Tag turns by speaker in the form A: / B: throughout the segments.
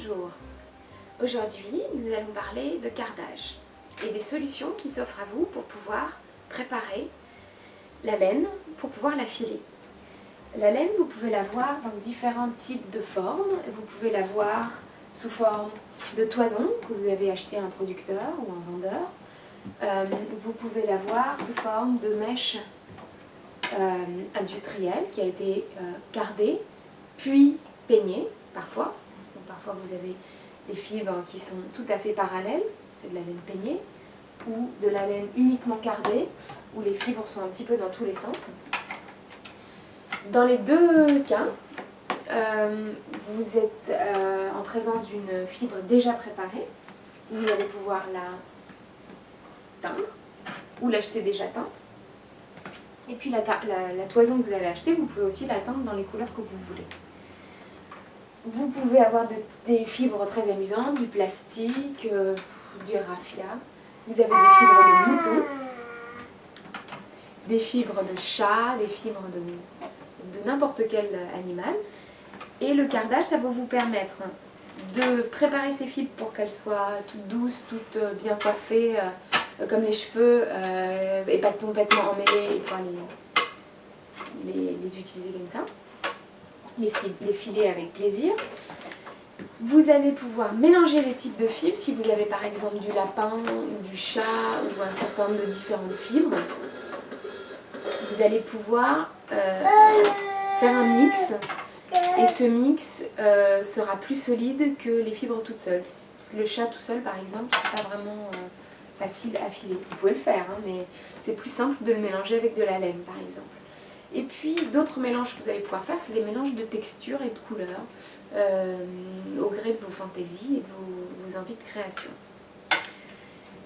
A: Bonjour, aujourd'hui nous allons parler de cardage et des solutions qui s'offrent à vous pour pouvoir préparer la laine, pour pouvoir la filer. La laine, vous pouvez la voir dans différents types de formes. Vous pouvez la voir sous forme de toison que vous avez acheté à un producteur ou un vendeur. Vous pouvez la voir sous forme de mèche industrielle qui a été cardée, puis peignée parfois. Donc, parfois vous avez des fibres qui sont tout à fait parallèles, c'est de la laine peignée, ou de la laine uniquement cardée, où les fibres sont un petit peu dans tous les sens. Dans les deux cas, vous êtes en présence d'une fibre déjà préparée, vous allez pouvoir la teindre, ou l'acheter déjà teinte. Et puis la toison que vous avez achetée, vous pouvez aussi la teindre dans les couleurs que vous voulez. Vous pouvez avoir des fibres très amusantes, du plastique, du raffia. Vous avez des fibres de mouton, des fibres de chat, des fibres de n'importe quel animal. Et le cardage, ça va vous permettre de préparer ces fibres pour qu'elles soient toutes douces, toutes bien coiffées, comme les cheveux, et pas complètement emmêlées, et pouvoir les utiliser comme ça. Les filer avec plaisir. Vous allez pouvoir mélanger les types de fibres, si vous avez par exemple du lapin, du chat, ou un certain nombre de différentes fibres. Vous allez pouvoir faire un mix, et ce mix sera plus solide que les fibres toutes seules. Le chat tout seul par exemple, c'est pas vraiment facile à filer. Vous pouvez le faire, hein, mais c'est plus simple de le mélanger avec de la laine par exemple. Et puis d'autres mélanges que vous allez pouvoir faire, c'est des mélanges de textures et de couleurs, au gré de vos fantaisies et de vos envies de création.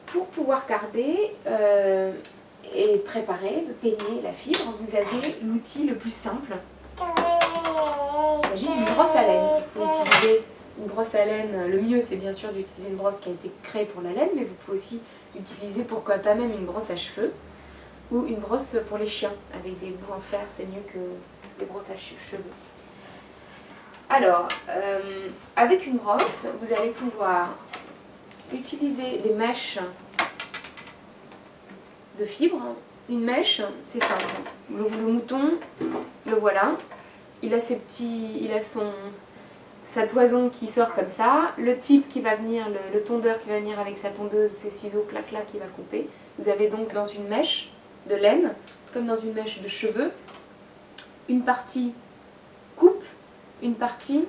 A: Pour pouvoir carder et préparer, peigner la fibre, vous avez l'outil le plus simple. Il s'agit d'une brosse à laine. Vous pouvez utiliser une brosse à laine, le mieux c'est bien sûr d'utiliser une brosse qui a été créée pour la laine, mais vous pouvez aussi utiliser pourquoi pas même une brosse à cheveux ou une brosse pour les chiens avec des bouts en fer, c'est mieux que les brosses à cheveux. Alors, avec une brosse, vous allez pouvoir utiliser des mèches de fibres. Une mèche, c'est simple. Le mouton, le voilà. Il a sa toison qui sort comme ça. Le type qui va venir, le tondeur qui va venir avec sa tondeuse, ses ciseaux clac-clac qui va couper. Vous avez donc dans une mèche de laine, comme dans une mèche de cheveux, une partie coupe, une partie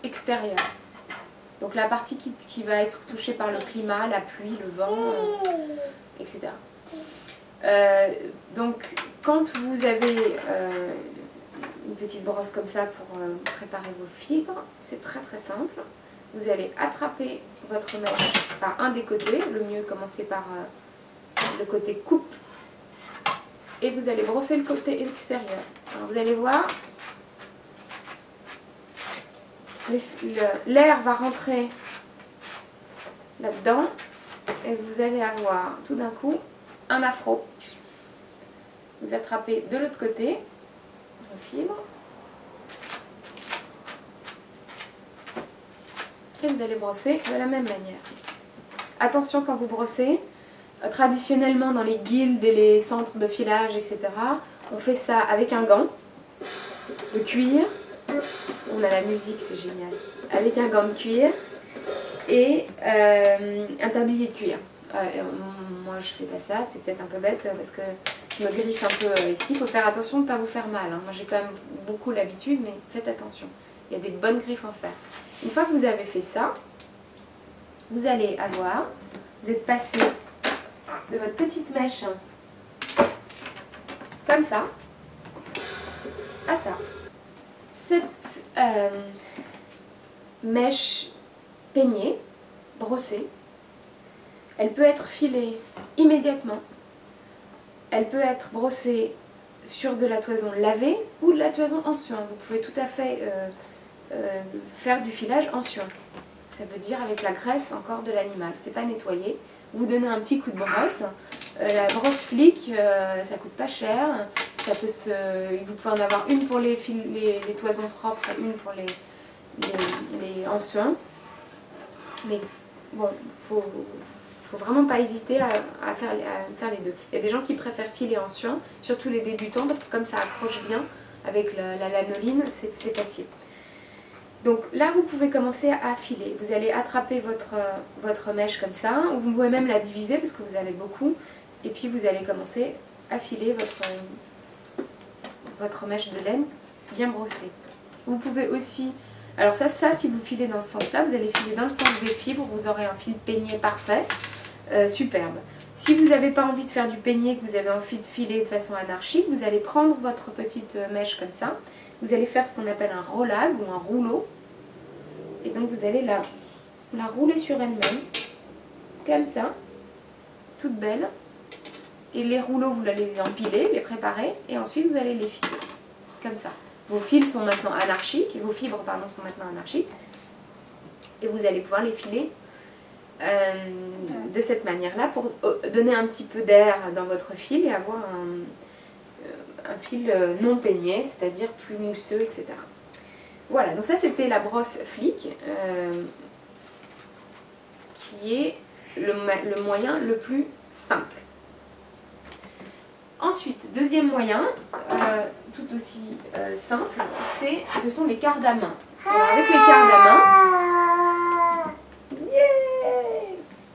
A: extérieure. Donc la partie qui va être touchée par le climat, la pluie, le vent, etc. Donc quand vous avez une petite brosse comme ça pour préparer vos fibres, c'est très très simple. Vous allez attraper votre mèche par un des côtés, le mieux commencer par le côté coupe, et vous allez brosser le côté extérieur. Alors vous allez voir, l'air va rentrer là-dedans et vous allez avoir tout d'un coup un afro. Vous attrapez de l'autre côté vos fibres et vous allez brosser de la même manière. Attention quand vous brossez. Traditionnellement dans les guildes et les centres de filage, etc., on fait ça avec un gant de cuir. On a la musique, c'est génial. Avec un gant de cuir et un tablier de cuir. Moi je fais pas ça, c'est peut-être un peu bête parce que je me griffe un peu ici. Il faut faire attention de ne pas vous faire mal, hein. Moi j'ai quand même beaucoup l'habitude, mais faites attention. Il y a des bonnes griffes en fer. Une fois que vous avez fait ça, vous allez avoir, vous êtes passé de votre petite mèche comme ça à ça. Cette mèche peignée, brossée, elle peut être filée immédiatement, elle peut être brossée sur de la toison lavée ou de la toison en suint. Vous pouvez tout à fait faire du filage en suint. Ça veut dire avec la graisse encore de l'animal, c'est pas nettoyé. Vous donnez un petit coup de brosse. La brosse flic, ça coûte pas cher. Vous pouvez en avoir une pour les toisons propres et une pour en suin. Mais bon, faut vraiment pas hésiter à faire les deux. Il y a des gens qui préfèrent filer en suin, surtout les débutants, parce que comme ça accroche bien avec la lanoline, c'est facile. Donc là, vous pouvez commencer à filer. Vous allez attraper votre mèche comme ça, ou vous pouvez même la diviser parce que vous avez beaucoup. Et puis vous allez commencer à filer votre mèche de laine bien brossée. Vous pouvez aussi... Alors ça, si vous filez dans ce sens-là, vous allez filer dans le sens des fibres, vous aurez un fil peigné parfait, superbe. Si vous n'avez pas envie de faire du peigné, que vous avez envie de filer de façon anarchique, vous allez prendre votre petite mèche comme ça, vous allez faire ce qu'on appelle un rollag ou un rouleau, et donc vous allez la rouler sur elle-même, comme ça, toute belle, et les rouleaux, vous allez les empiler, les préparer, et ensuite vous allez les filer, comme ça. Vos fils sont maintenant anarchiques, vos fibres pardon, sont maintenant anarchiques, et vous allez pouvoir les filer de cette manière-là pour donner un petit peu d'air dans votre fil et avoir un fil non peigné, c'est-à-dire plus mousseux, etc. Voilà, donc ça c'était la brosse flic, qui est le moyen le plus simple. Ensuite, deuxième moyen, tout aussi simple, ce sont les cardes à main. Alors avec les cardes à main,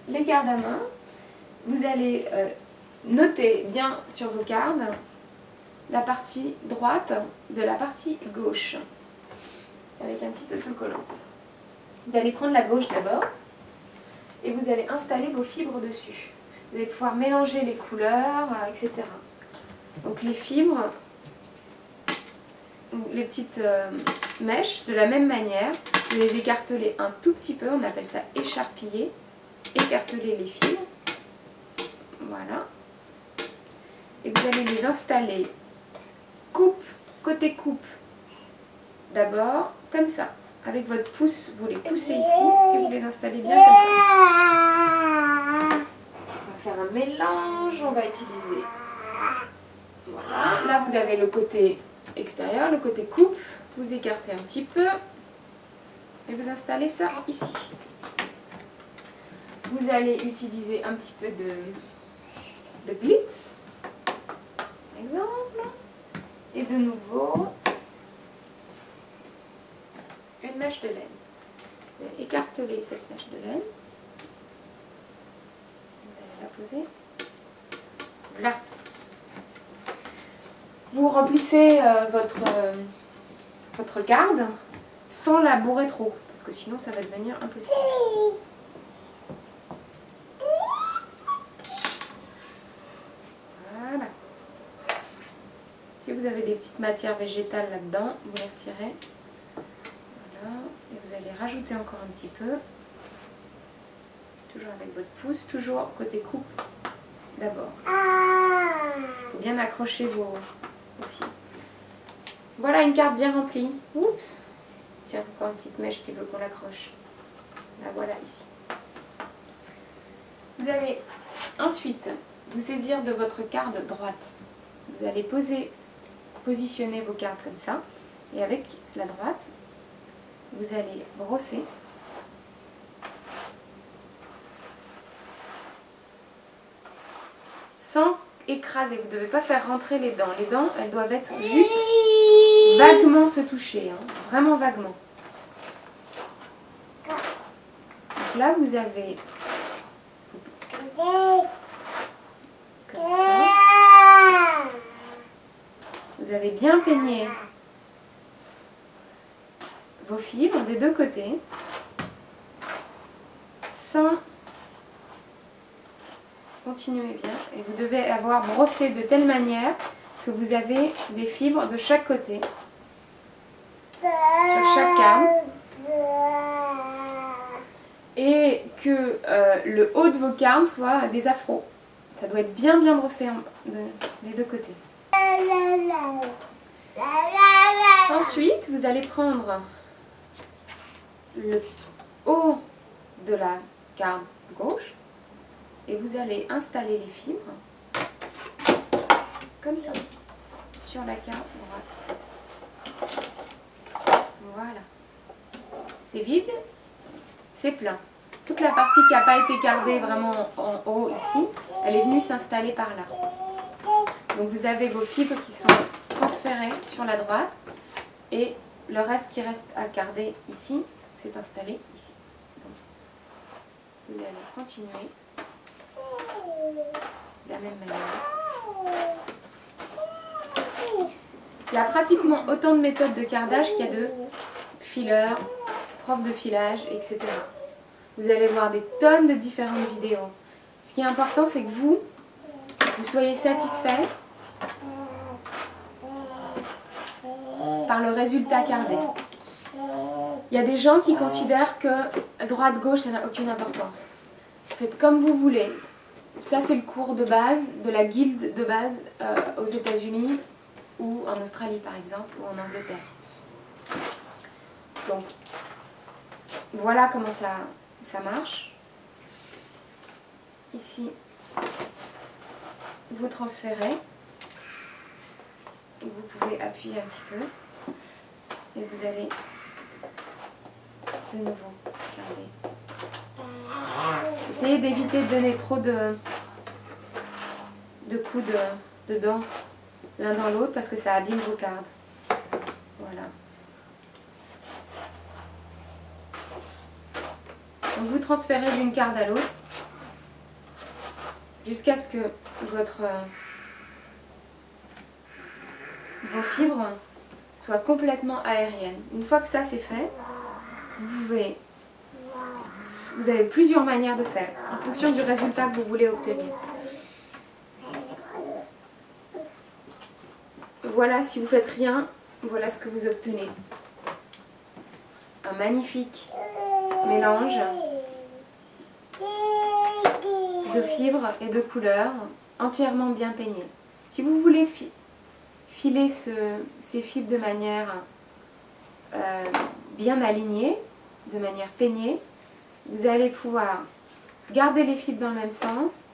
A: les cardes à main, vous allez noter bien sur vos cardes la partie droite de la partie gauche, avec un petit autocollant. Vous allez prendre la gauche d'abord, et vous allez installer vos fibres dessus. Vous allez pouvoir mélanger les couleurs, etc. Donc les fibres, les petites mèches, de la même manière, vous les écartelez un tout petit peu, on appelle ça écharpiller, écarteler les fibres, voilà, et vous allez les installer côté coupe, d'abord, comme ça, avec votre pouce, vous les poussez ici, et vous les installez bien comme ça. On va faire un mélange, on va utiliser... Voilà, là vous avez le côté extérieur, le côté coupe, vous écartez un petit peu et vous installez ça ici. Vous allez utiliser un petit peu de glitz, par exemple, et de nouveau une mèche de laine. Vous allez écarteler cette mèche de laine, vous allez la poser là. Vous remplissez votre garde sans la bourrer trop, parce que sinon ça va devenir impossible. Voilà. Si vous avez des petites matières végétales là-dedans, vous les retirez. Voilà. Et vous allez rajouter encore un petit peu. Toujours avec votre pouce, toujours côté coupe d'abord. Il faut bien accrocher vos fils. Voilà une carte bien remplie. Oups. Tiens, encore une petite mèche qui veut qu'on l'accroche. La voilà ici. Vous allez ensuite vous saisir de votre carte droite. Vous allez positionner vos cartes comme ça. Et avec la droite, vous allez brosser. Sans écraser, vous ne devez pas faire rentrer les dents. Les dents, elles doivent être juste vaguement se toucher, hein, vraiment vaguement. Donc là, vous avez comme ça. Vous avez bien peigné vos fibres des deux côtés, sans... Continuez bien, et vous devez avoir brossé de telle manière que vous avez des fibres de chaque côté, sur chaque carte, et que le haut de vos cartes soit des afros. Ça doit être bien brossé des deux côtés. Ensuite, vous allez prendre le haut de la carte gauche, et vous allez installer les fibres, comme ça, sur la carte droite. Voilà. c'est vide, c'est plein. Toute la partie qui n'a pas été cardée vraiment en haut ici, elle est venue s'installer par là. Donc vous avez vos fibres qui sont transférées sur la droite et le reste qui reste à carder ici, c'est installé ici. Donc, vous allez continuer de la même manière. Il y a pratiquement autant de méthodes de cardage qu'il y a de fileurs, profs de filage, etc. Vous allez voir des tonnes de différentes vidéos. Ce qui est important, c'est que vous soyez satisfait par le résultat cardé. Il y a des gens qui considèrent que droite-gauche, ça n'a aucune importance. Faites comme vous voulez. Ça, c'est le cours de base de la guilde de base aux États-Unis ou en Australie, par exemple, ou en Angleterre. Donc, voilà comment ça marche. Ici, vous transférez. Vous pouvez appuyer un petit peu. Et vous allez de nouveau garder. Essayez d'éviter de donner trop de coups de dents l'un dans l'autre parce que ça abîme vos cardes. Voilà. Donc vous transférez d'une carte à l'autre jusqu'à ce que vos fibres soient complètement aériennes. Une fois que ça c'est fait, vous avez plusieurs manières de faire en fonction du résultat que vous voulez obtenir. Voilà, si vous faites rien, voilà ce que vous obtenez. Un magnifique mélange de fibres et de couleurs entièrement bien peigné. Si vous voulez filer ces fibres de manière bien alignée, de manière peignée, vous allez pouvoir garder les fibres dans le même sens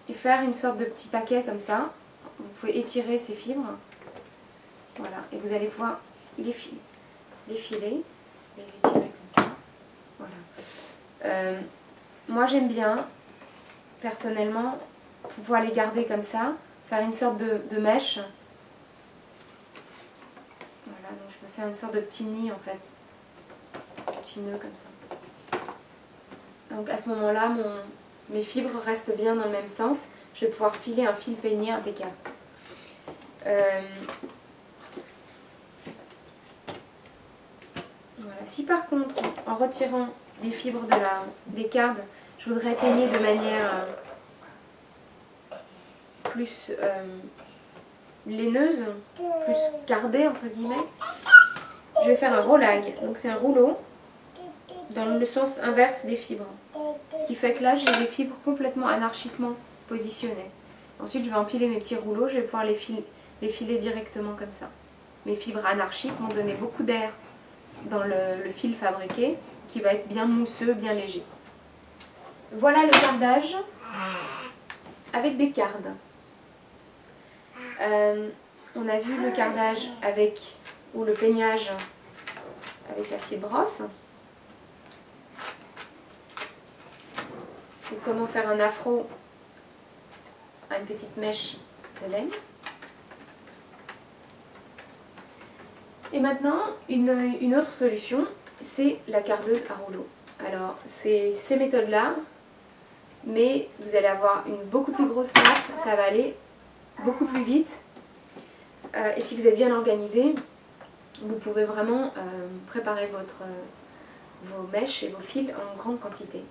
A: et faire une sorte de petit paquet comme ça. Vous pouvez étirer ces fibres, voilà, et vous allez pouvoir les filer, les étirer comme ça. Voilà. Moi j'aime bien, personnellement, pouvoir les garder comme ça, faire une sorte de mèche. Voilà, donc je me fais une sorte de petit nid en fait, un petit nœud comme ça. Donc à ce moment-là, mes fibres restent bien dans le même sens. Je vais pouvoir filer un fil peigné impeccable. Voilà. Si par contre, en retirant les fibres des cardes, je voudrais peigner de manière plus laineuse, plus cardée entre guillemets, je vais faire un rolag. Donc c'est un rouleau dans le sens inverse des fibres. Ce qui fait que là, j'ai les fibres complètement anarchiquement positionnées. Ensuite, je vais empiler mes petits rouleaux, je vais pouvoir les filer directement comme ça. Mes fibres anarchiques vont donner beaucoup d'air dans le fil fabriqué, qui va être bien mousseux, bien léger. Voilà le cardage avec des cardes. On a vu le cardage ou le peignage avec la petite brosse. Ou comment faire un afro à une petite mèche de laine. Et maintenant, une autre solution, c'est la cardeuse à rouleau. Alors, c'est ces méthodes-là, mais vous allez avoir une beaucoup plus grosse nappe, ça va aller beaucoup plus vite. Et si vous êtes bien organisé, vous pouvez vraiment préparer vos mèches et vos fils en grande quantité.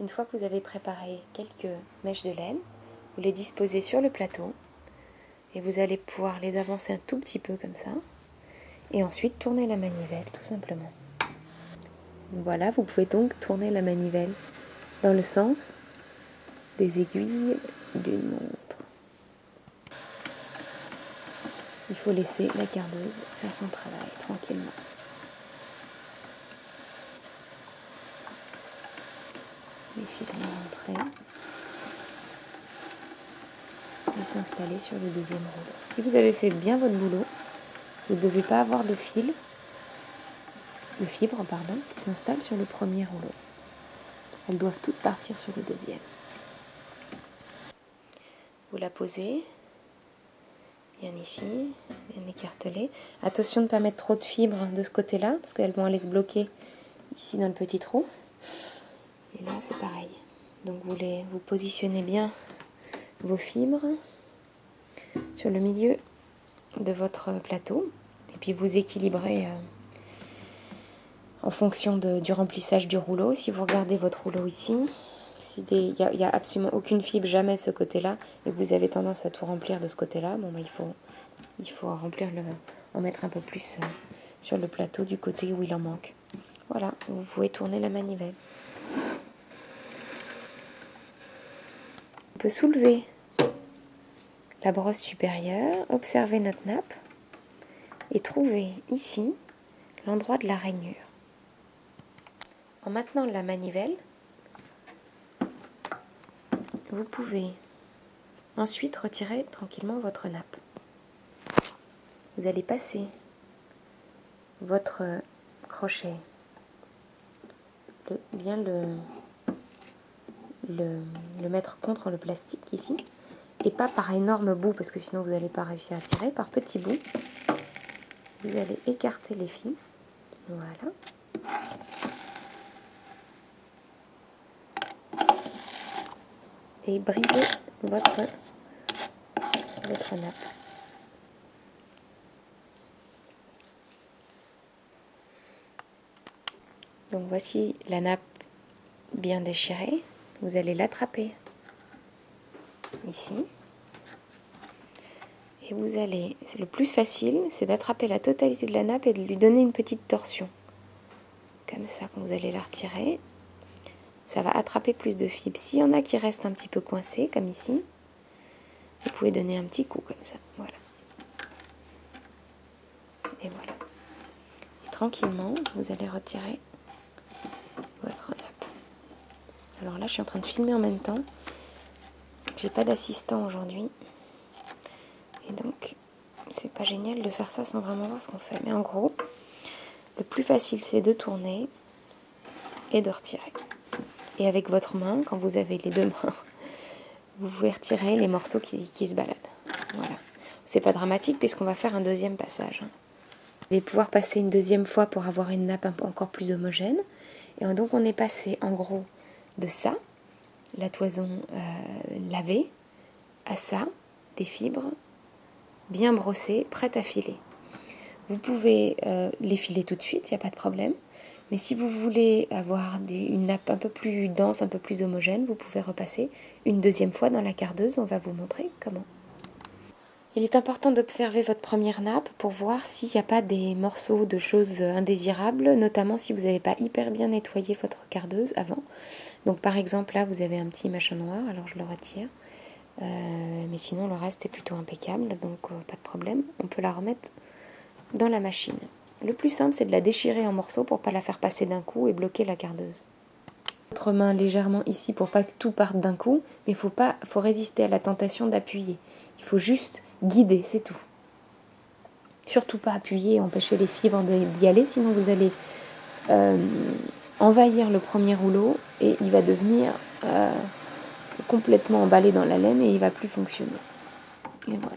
A: Une fois que vous avez préparé quelques mèches de laine, vous les disposez sur le plateau et vous allez pouvoir les avancer un tout petit peu comme ça et ensuite tourner la manivelle tout simplement. Voilà, vous pouvez donc tourner la manivelle dans le sens des aiguilles d'une montre. Il faut laisser la cardeuse faire son travail tranquillement. Les fils vont rentrer. Et
B: s'installer sur le deuxième rouleau. Si vous avez fait bien votre boulot, vous ne devez pas avoir de fibres qui s'installent sur le premier rouleau. Elles doivent toutes partir sur le deuxième. Vous la posez, bien ici, bien écartelée. Attention de ne pas mettre trop de fibres de ce côté-là, parce qu'elles vont aller se bloquer ici dans le petit trou. Et là, c'est pareil. Donc vous positionnez bien vos fibres sur le milieu de votre plateau. Et puis vous équilibrez en fonction du remplissage du rouleau. Si vous regardez votre rouleau ici, il n'y a absolument aucune fibre jamais de ce côté-là et que vous avez tendance à tout remplir de ce côté-là, il faut en mettre un peu plus sur le plateau du côté où il en manque. Voilà, vous pouvez tourner la manivelle. On peut soulever la brosse supérieure, observer notre nappe et trouver ici l'endroit de la rainure. En maintenant la manivelle, vous pouvez ensuite retirer tranquillement votre nappe. Vous allez passer votre crochet, bien le mettre contre le plastique ici, et pas par énorme bout parce que sinon vous n'allez pas réussir à tirer, par petits bouts. Vous allez écarter les fils, voilà. Et briser votre nappe. Donc voici la nappe bien déchirée. Vous allez l'attraper ici. Et vous allez, c'est le plus facile, c'est d'attraper la totalité de la nappe et de lui donner une petite torsion. Comme ça, quand vous allez la retirer, ça va attraper plus de fibres. S'il y en a qui restent un petit peu coincés, comme ici, vous pouvez donner un petit coup comme ça. Voilà. Et voilà. Et tranquillement, vous allez retirer votre nappe. Alors là, je suis en train de filmer en même temps. J'ai pas d'assistant aujourd'hui. Et donc, c'est pas génial de faire ça sans vraiment voir ce qu'on fait. Mais en gros, le plus facile, c'est de tourner et de retirer. Et avec votre main, quand vous avez les deux mains, vous pouvez retirer les morceaux qui se baladent. Voilà. C'est pas dramatique puisqu'on va faire un deuxième passage. Vous allez pouvoir passer une deuxième fois pour avoir une nappe encore plus homogène. Et donc on est passé en gros de ça, la toison lavée, à ça, des fibres bien brossées, prêtes à filer. Vous pouvez les filer tout de suite, il n'y a pas de problème. Mais si vous voulez avoir une nappe un peu plus dense, un peu plus homogène, vous pouvez repasser une deuxième fois dans la cardeuse. On va vous montrer comment. Il est important d'observer votre première nappe pour voir s'il n'y a pas des morceaux de choses indésirables, notamment si vous n'avez pas hyper bien nettoyé votre cardeuse avant. Donc par exemple là vous avez un petit machin noir, alors je le retire. Mais sinon le reste est plutôt impeccable, donc pas de problème. On peut la remettre dans la machine. Le plus simple, c'est de la déchirer en morceaux pour ne pas la faire passer d'un coup et bloquer la cardeuse. Votre main légèrement ici pour pas que tout parte d'un coup, mais faut résister à la tentation d'appuyer. Il faut juste guider, c'est tout. Surtout pas appuyer, empêcher les fibres d'y aller, sinon vous allez envahir le premier rouleau et il va devenir complètement emballé dans la laine et il ne va plus fonctionner. Et voilà.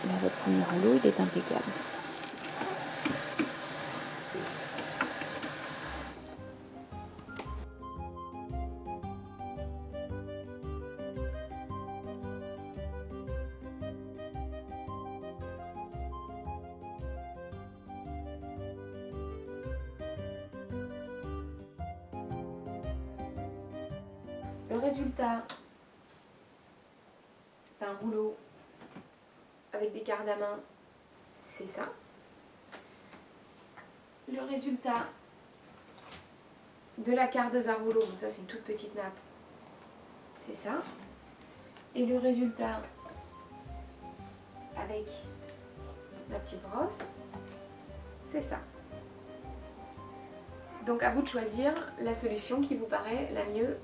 B: Là, votre premier rouleau, il est impeccable.
A: Le résultat d'un rouleau avec des cardamins, c'est ça. Le résultat de la cardeuse à rouleau, donc ça c'est une toute petite nappe, c'est ça. Et le résultat avec ma petite brosse, c'est ça. Donc à vous de choisir la solution qui vous paraît la mieux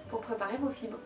A: pour préparer vos fibres.